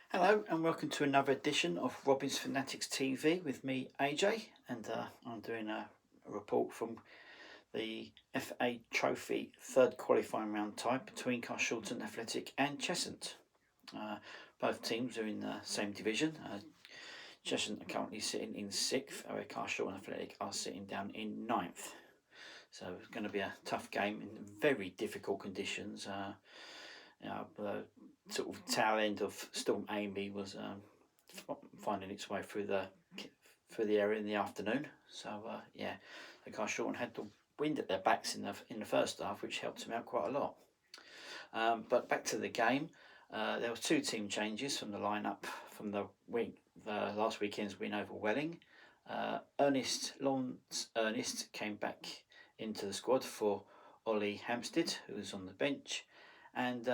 Hello and welcome to another edition of Robin's Fanatics TV with me, AJ, and I'm doing a report from the FA Trophy third qualifying round tie between Carshalton Athletic and Cheshunt. Both teams are in the same division. Cheshunt are currently sitting in 6th, where Carshalton Athletic are sitting down in 9th. So it's going to be a tough game in very difficult conditions. The sort of tail end of Storm Amy was finding its way through the area in the afternoon. So the Carshalton had the wind at their backs in the first half, which helped them out quite a lot. But back to the game, there were two team changes from the lineup from the last weekend's win over Welling. Lawrence Ernest came back into the squad for Ollie Hampstead, who was on the bench, and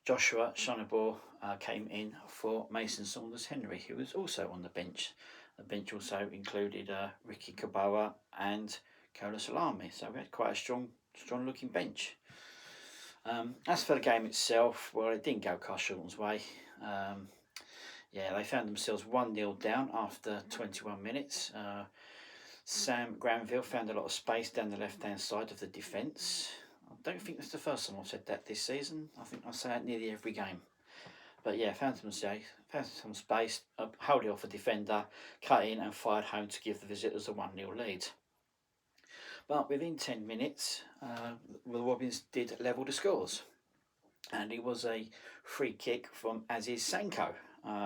Joshua Shonabor came in for Mason Saunders Henry, who was also on the bench. The bench also included Ricky Kaboa and Kola Salami, so we had quite a strong looking bench. As for the game itself, well, it didn't go Carshalton's way. They found themselves 1-0 down after 21 minutes. Sam Granville found a lot of space down the left-hand side of the defence. I don't think that's the first time I've said that this season. I think I say it nearly every game. But yeah, found some space, held it off a defender, cut in and fired home to give the visitors a 1-0 lead. But within 10 minutes, the Robins did level the scores. And it was a free kick from Aziz Sanko.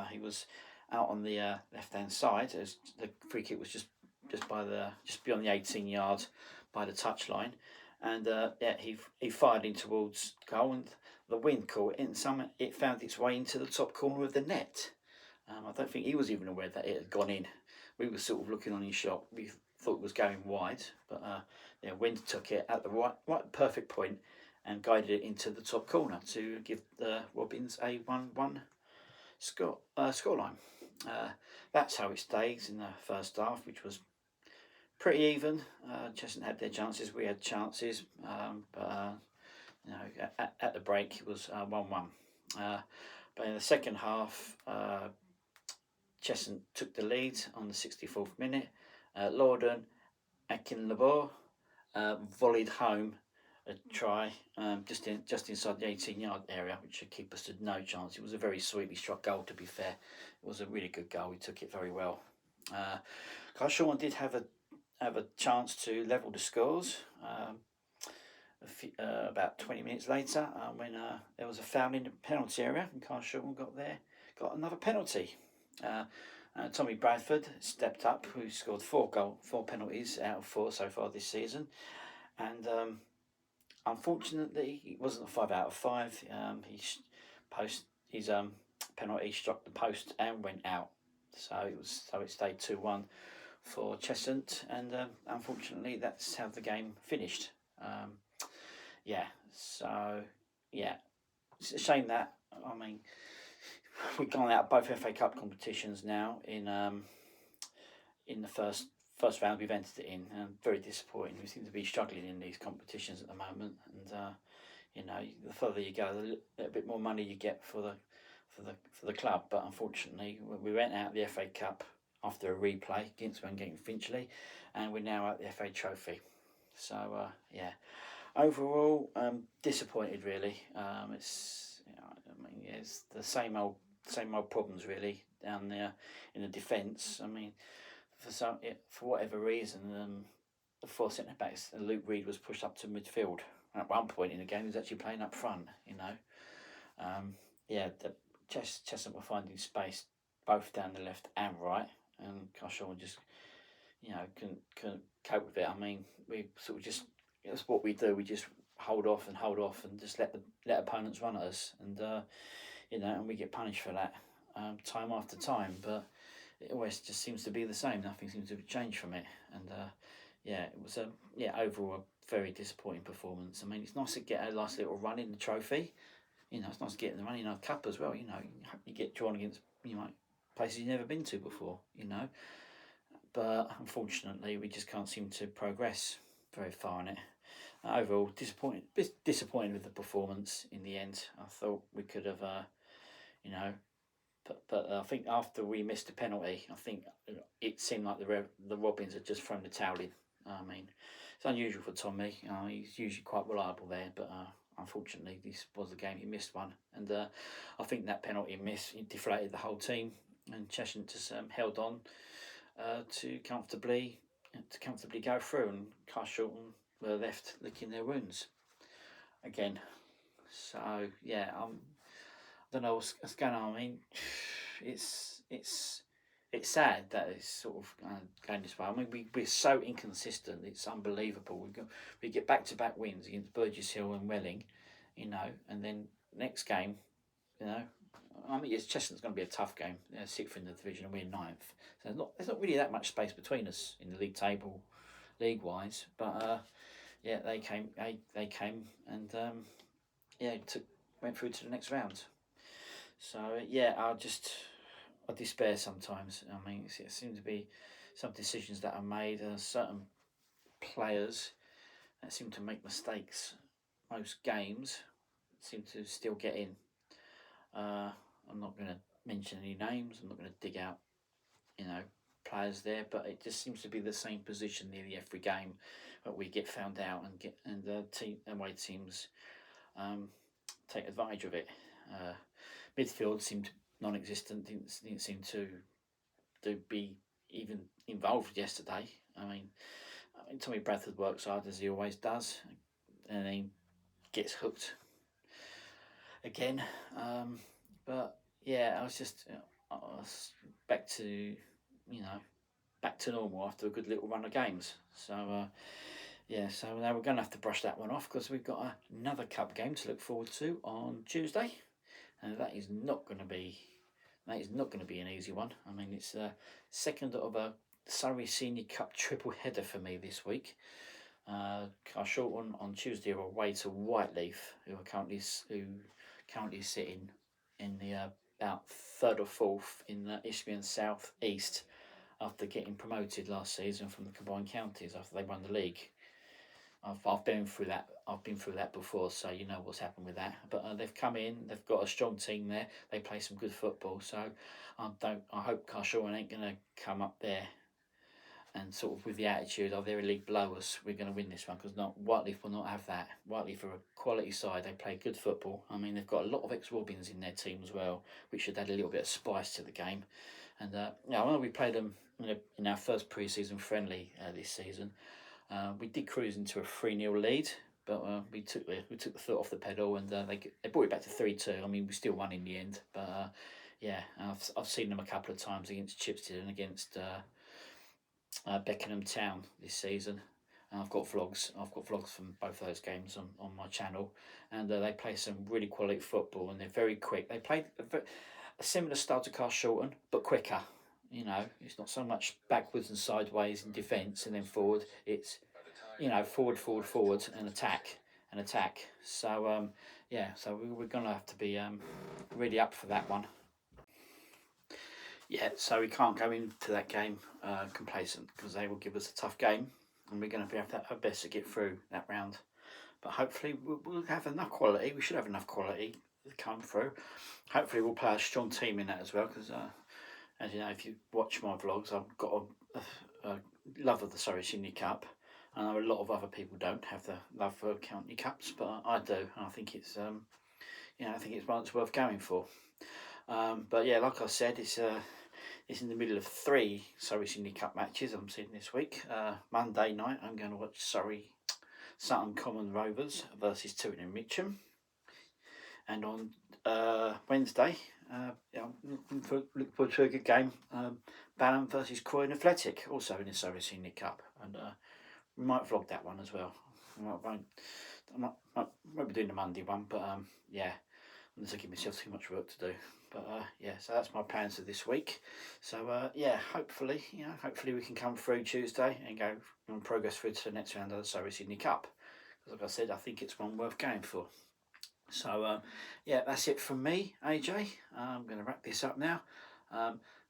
He was out on the left-hand side, as the free kick was just beyond the 18-yard by the touchline. And he fired in towards goal, and the wind caught it, and it found its way into the top corner of the net. I don't think he was even aware that it had gone in. We were sort of looking on in shock. We thought it was going wide, but wind took it at the right perfect point and guided it into the top corner to give the Robins a 1-1 scoreline. That's how it stays in the first half, which was pretty even. Cheshunt had their chances, we had chances, but at the break it was 1-1. But in the second half, Cheshunt took the lead on the 64th minute. Lorden Akinlabor volleyed home a try just inside the 18-yard area, which the keeper stood no chance. It was a very sweetly struck goal, to be fair. It was a really good goal. He took it very well. Carshalton did have a chance to level the scores about 20 minutes later when there was a foul in the penalty area, and Carshalton got another penalty. Tommy Bradford stepped up, who scored four penalties out of 4 so far this season, and unfortunately it wasn't a 5 out of 5. His penalty struck the post and went out, so it stayed 2-1 for Cheshunt, and unfortunately that's how the game finished. It's a shame that, I mean, we've gone out both FA Cup competitions now in the first round we've entered it in, and very disappointing. We seem to be struggling in these competitions at the moment, and the further you go, the little bit more money you get for the club. But unfortunately, we went out the FA Cup after a replay against Wingate and Finchley, and we're now at the FA Trophy. So overall, disappointed really. It's the same old problems really down there in the defence. I mean, for whatever reason, the 4 centre backs, Luke Reed was pushed up to midfield. At one point in the game, he was actually playing up front. The Cheshunt were finding space both down the left and right, and Carshalton just couldn't cope with it. I mean, we sort of just, that's what we do. We just hold off and just let opponents run at us, and and we get punished for that time after time. But it always just seems to be the same. Nothing seems to change from it, and it was overall a very disappointing performance. I mean, it's nice to get a nice little run in the trophy. It's nice to get the run in a cup as well. You get drawn against places you've never been to before. But unfortunately, we just can't seem to progress very far in it. Overall, disappointed with the performance in the end. I thought we could have, but I think after we missed a penalty, I think it seemed like the Robins had just thrown the towel in. I mean, it's unusual for Tommy. He's usually quite reliable there, but unfortunately, this was the game he missed one, and I think that penalty miss deflated the whole team, and Cheshunt just held on to comfortably go through, and Carshalton were left licking their wounds again. So yeah, I don't know what's going on. I mean, it's it's sad that it's sort of going this way. I mean, we're so inconsistent. It's unbelievable. We get back to back wins against Burgess Hill and Welling, and then next game, you know. I mean, yes, Cheshunt's going to be a tough game. They're sixth in the division and we're ninth. So there's not really that much space between us in the league table, league wise. But yeah, they came and yeah, went through to the next round. So yeah, I despair sometimes. I mean, it seems to be some decisions that are made. Certain players that seem to make mistakes most games seem to still get in. I'm not going to mention any names. I'm not going to dig out, players there, but it just seems to be the same position nearly every game that we get found out and the away teams take advantage of it. Midfield seemed non-existent. Didn't seem to be even involved yesterday. I mean, Tommy Bradford works hard as he always does, and he gets hooked again. But yeah, I was back to back to normal after a good little run of games. So yeah, so now we're going to have to brush that one off because we've got another cup game to look forward to on Tuesday, and that is not going to be an easy one. I mean, it's the second of a Surrey Senior Cup triple header for me this week. Carshalton on Tuesday are away to Whiteleaf, who currently sitting in the about third or fourth in the Isthmian South East after getting promoted last season from the combined counties after they won the league. I've been through that. I've been through that before, so you know what's happened with that. But they've come in. They've got a strong team there. They play some good football. So I hope Carshalton ain't gonna come up there and sort of with the attitude of they're a league below us, we're going to win this one, because Whiteleaf will not have that. Whiteleaf are a quality side. They play good football. I mean, they've got a lot of ex-Robins in their team as well, which should add a little bit of spice to the game. And I know we played them in our first pre-season friendly this season. We did cruise into a 3-0 lead, but we took the foot off the pedal, and they brought it back to 3-2. I mean, we still won in the end, but yeah, I've seen them a couple of times against Chipstead and against Beckenham Town this season. I've got vlogs from both of those games on my channel, and they play some really quality football, and they're very quick. They play a similar style to Carshalton, but quicker. It's not so much backwards and sideways in defence and then forward. It's forward and attack. So yeah, so we're gonna have to be really up for that one. Yeah, so we can't go into that game complacent, because they will give us a tough game, and we're going to have to have our best to get through that round. But hopefully we'll have enough quality. We should have enough quality to come through. Hopefully we'll play a strong team in that as well, because as you know, if you watch my vlogs, I've got a love of the Surrey Senior Cup. I know a lot of other people don't have the love for county cups, but I do, and I think it's one that's worth going for. But yeah, like I said, it's in the middle of 3 Surrey Senior Cup matches I'm seeing this week. Monday night, I'm going to watch Sutton Common Rovers versus Tooting Mitcham. And on Wednesday, looking forward to a good game. Balham versus Croydon Athletic, also in the Surrey Senior Cup. And we might vlog that one as well. I won't be doing the Monday one, but yeah, I'm not giving myself too much work to do. But yeah, so that's my plans for this week. So yeah, hopefully we can come through Tuesday and go and progress through to the next round of the Surrey Sydney Cup. Because like I said, I think it's one worth going for. So yeah, that's it from me, AJ. I'm going to wrap this up now.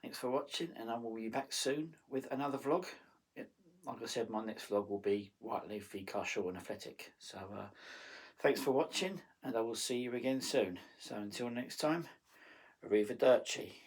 Thanks for watching, and I will be back soon with another vlog. Like I said, my next vlog will be Whiteleaf v Carshalton Athletic. So thanks for watching, and I will see you again soon. So until next time, Arrivederci.